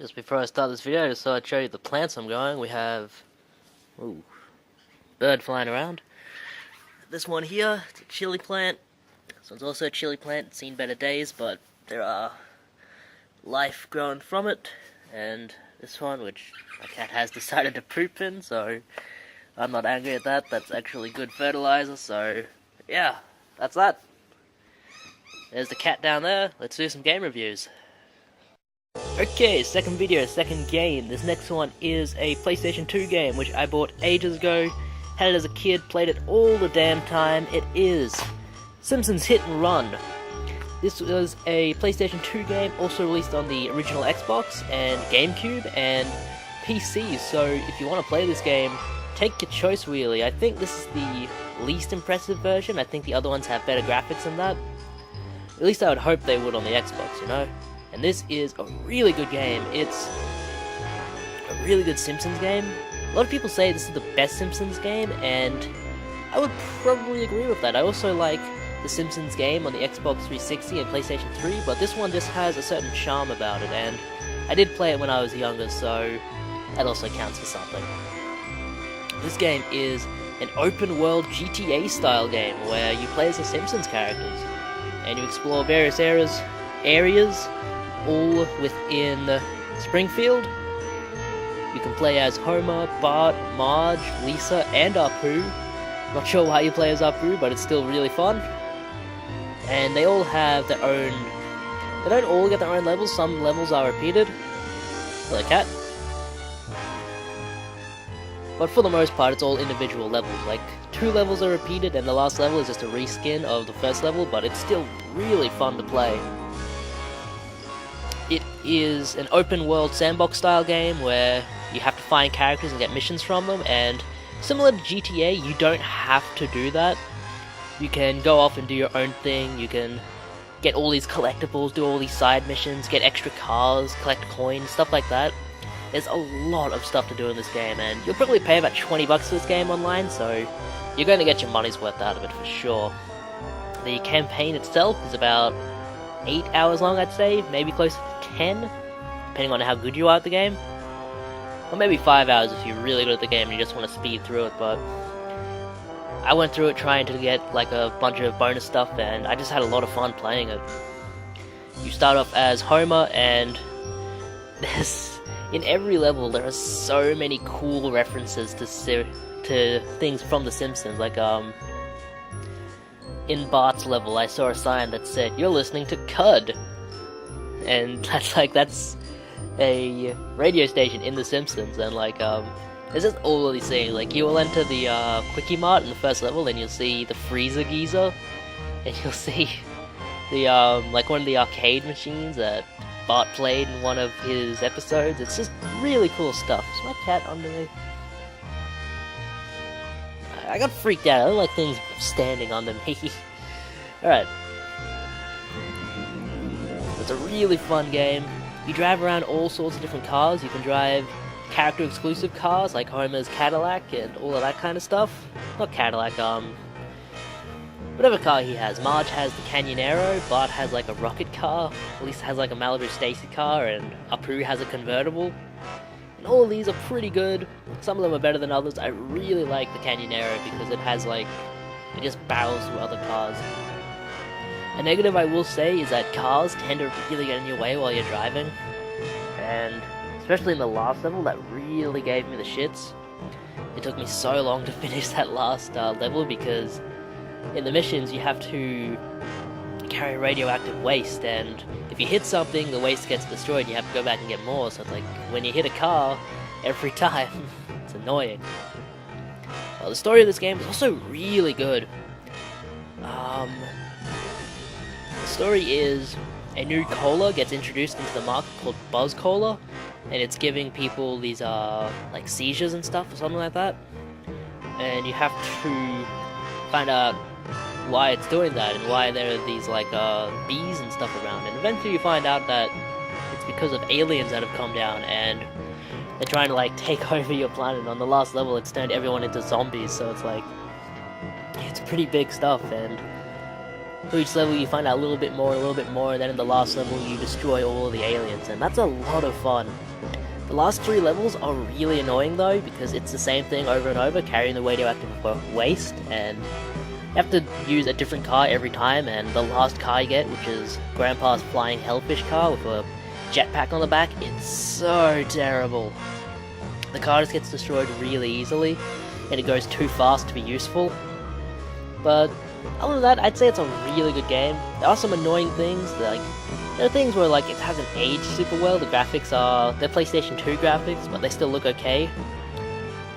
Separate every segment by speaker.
Speaker 1: Just before I start this video, I just thought I'd show you the plants I'm growing. We have, ooh, bird flying around. This one here, it's a chili plant. This one's also a chili plant. It's seen better days, but there are life growing from it. And this one, which my cat has decided to poop in, so I'm not angry at that. That's actually good fertilizer, so yeah, that's that. There's the cat down there. Let's do some game reviews. Okay, second video, second game. This next one is a PlayStation 2 game, which I bought ages ago. Had it as a kid, played it all the damn time. It is Simpsons Hit and Run. This was a PlayStation 2 game, also released on the original Xbox and GameCube and PC, so if you want to play this game, take your choice really. I think this is the least impressive version. I think the other ones have better graphics than that. At least I would hope they would on the Xbox, you know? And this is a really good game. It's a really good Simpsons game. A lot of people say this is the best Simpsons game, and I would probably agree with that. I also like the Simpsons game on the Xbox 360 and PlayStation 3, but this one just has a certain charm about it, and I did play it when I was younger, so that also counts for something. This game is an open-world GTA-style game where you play as the Simpsons characters, and you explore various areas all within Springfield. You can play as Homer, Bart, Marge, Lisa, and Apu. Not sure why you play as Apu, but it's still really fun. And they all have their own... They don't all get their own levels, some levels are repeated. Hello, cat. But for the most part, it's all individual levels. Like, 2 levels are repeated, and the last level is just a reskin of the first level, but it's still really fun to play. It is an open-world sandbox-style game where you have to find characters and get missions from them, and similar to GTA, you don't have to do that. You can go off and do your own thing, you can get all these collectibles, do all these side missions, get extra cars, collect coins, stuff like that. There's a lot of stuff to do in this game, and you'll probably pay about 20 bucks for this game online, so you're going to get your money's worth out of it for sure. The campaign itself is about 8 hours long, I'd say, maybe close to 10, depending on how good you are at the game. Or maybe 5 hours if you're really good at the game and you just want to speed through it, but I went through it trying to get like a bunch of bonus stuff, and I just had a lot of fun playing it. You start off as Homer, and in every level there are so many cool references to things from The Simpsons, like in Bart's level I saw a sign that said, "You're listening to Cud," and that's a radio station in The Simpsons, and like there's just all of these things. Like, you will enter the Quickie Mart in the first level, and you'll see the freezer geezer, and you'll see the like one of the arcade machines that Bart played in one of his episodes. It's just really cool stuff. Is my cat under me? I got freaked out. I don't like things standing under me. Alright. It's a really fun game. You drive around all sorts of different cars. You can drive character-exclusive cars, like Homer's Cadillac and all of that kind of stuff. Not Cadillac, whatever car he has. Marge has the Canyonero, Bart has like a rocket car, Lisa has like a Malibu Stacy car, and Apu has a convertible. And all of these are pretty good. Some of them are better than others. I really like the Canyonero because it has like, it just barrels through other cars. A negative I will say is that cars tend to really get in your way while you're driving, and especially in the last level, that really gave me the shits. It took me so long to finish that last level because in the missions you have to carry radioactive waste, and if you hit something, the waste gets destroyed and you have to go back and get more, so it's like when you hit a car every time, it's annoying. Well, the story of this game is also really good. The story is a new cola gets introduced into the market called Buzz Cola, and it's giving people these like seizures and stuff or something like that, and you have to find out why it's doing that and why there are these like bees and stuff around, and eventually you find out that it's because of aliens that have come down and they're trying to like take over your planet. On the last level it's turned everyone into zombies, so it's like, it's pretty big stuff, and So each level you find out a little bit more, and then in the last level you destroy all of the aliens, and that's a lot of fun. The last 3 levels are really annoying though, because it's the same thing over and over, carrying the radioactive waste, and you have to use a different car every time, and the last car you get, which is Grandpa's flying hellfish car with a jetpack on the back, it's so terrible. The car just gets destroyed really easily, and it goes too fast to be useful. But other than that, I'd say it's a really good game. There are some annoying things, like there are things where like it hasn't aged super well. The graphics are they're PlayStation 2 graphics, but they still look okay.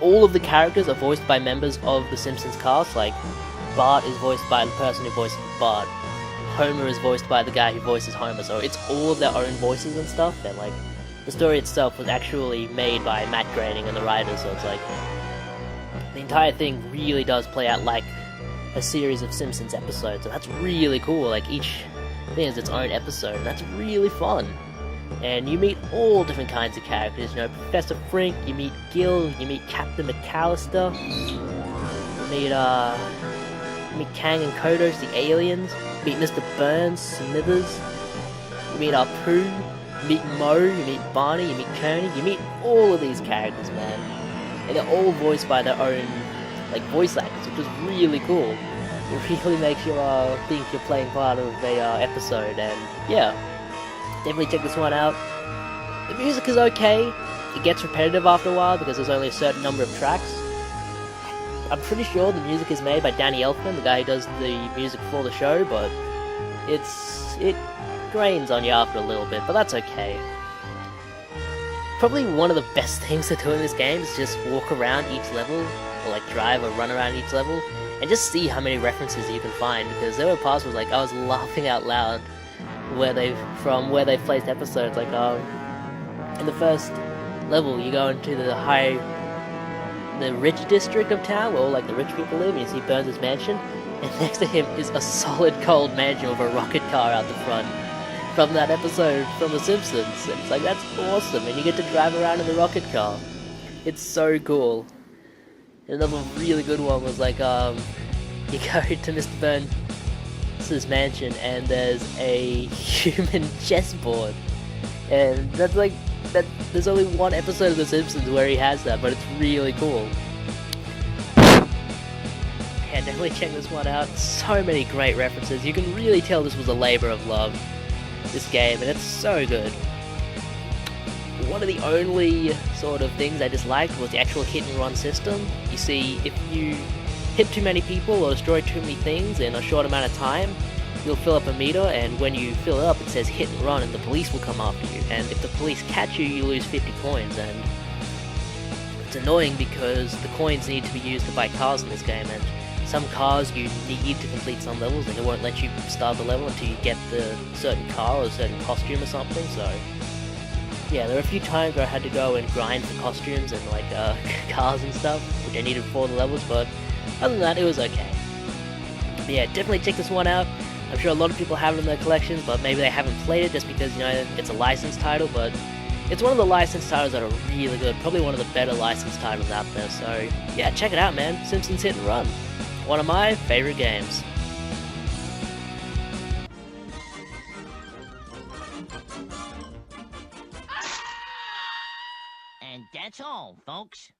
Speaker 1: All of the characters are voiced by members of the Simpsons cast. Like Bart is voiced by the person who voices Bart. Homer is voiced by the guy who voices Homer. So it's all of their own voices and stuff. And like the story itself was actually made by Matt Groening and the writers. So it's like the entire thing really does play out like a series of Simpsons episodes, and that's really cool. Like each thing is its own episode, and that's really fun. And you meet all different kinds of characters. You know, Professor Frink, you meet Gil, you meet Captain McAllister, you meet Kang and Kodos, the aliens. You meet Mr. Burns, Smithers. You meet Apu, you meet Moe, you meet Barney, you meet Kearney. You meet all of these characters, man, and they're all voiced by their own like voice actors, which is really cool. It really makes you think you're playing part of a episode, and yeah, definitely check this one out. The music is okay. It gets repetitive after a while because there's only a certain number of tracks. I'm pretty sure the music is made by Danny Elfman, the guy who does the music for the show, but it drains on you after a little bit, but that's okay. Probably one of the best things to do in this game is just walk around each level, or like drive or run around each level, and just see how many references you can find, because there were parts where like I was laughing out loud where they've placed episodes. Like in the first level you go into the rich district of town where all like the rich people live, and you see Burns' mansion, and next to him is a solid cold mansion with a rocket car out the front from that episode from The Simpsons. And it's like, that's awesome, and you get to drive around in the rocket car. It's so cool. Another really good one was like, you go to Mr. Burns' mansion and there's a human chessboard. And that's like, there's only one episode of The Simpsons where he has that, but it's really cool. Yeah, definitely check this one out. So many great references. You can really tell this was a labor of love, this game, and it's so good. One of the only sort of things I disliked was the actual hit and run system. You see, if you hit too many people or destroy too many things in a short amount of time, you'll fill up a meter, and when you fill it up it says hit and run, and the police will come after you, and if the police catch you, you lose 50 coins, and it's annoying because the coins need to be used to buy cars in this game, and some cars you need to complete some levels, and it won't let you start the level until you get the certain car or a certain costume or something. So yeah, there were a few times where I had to go and grind for costumes and like cars and stuff, which I needed for the levels, but other than that, it was okay. But yeah, definitely check this one out. I'm sure a lot of people have it in their collections, but maybe they haven't played it just because, you know, it's a licensed title, but it's one of the licensed titles that are really good, probably one of the better licensed titles out there, so yeah, check it out, man. Simpsons Hit and Run. One of my favorite games.
Speaker 2: And that's all, folks.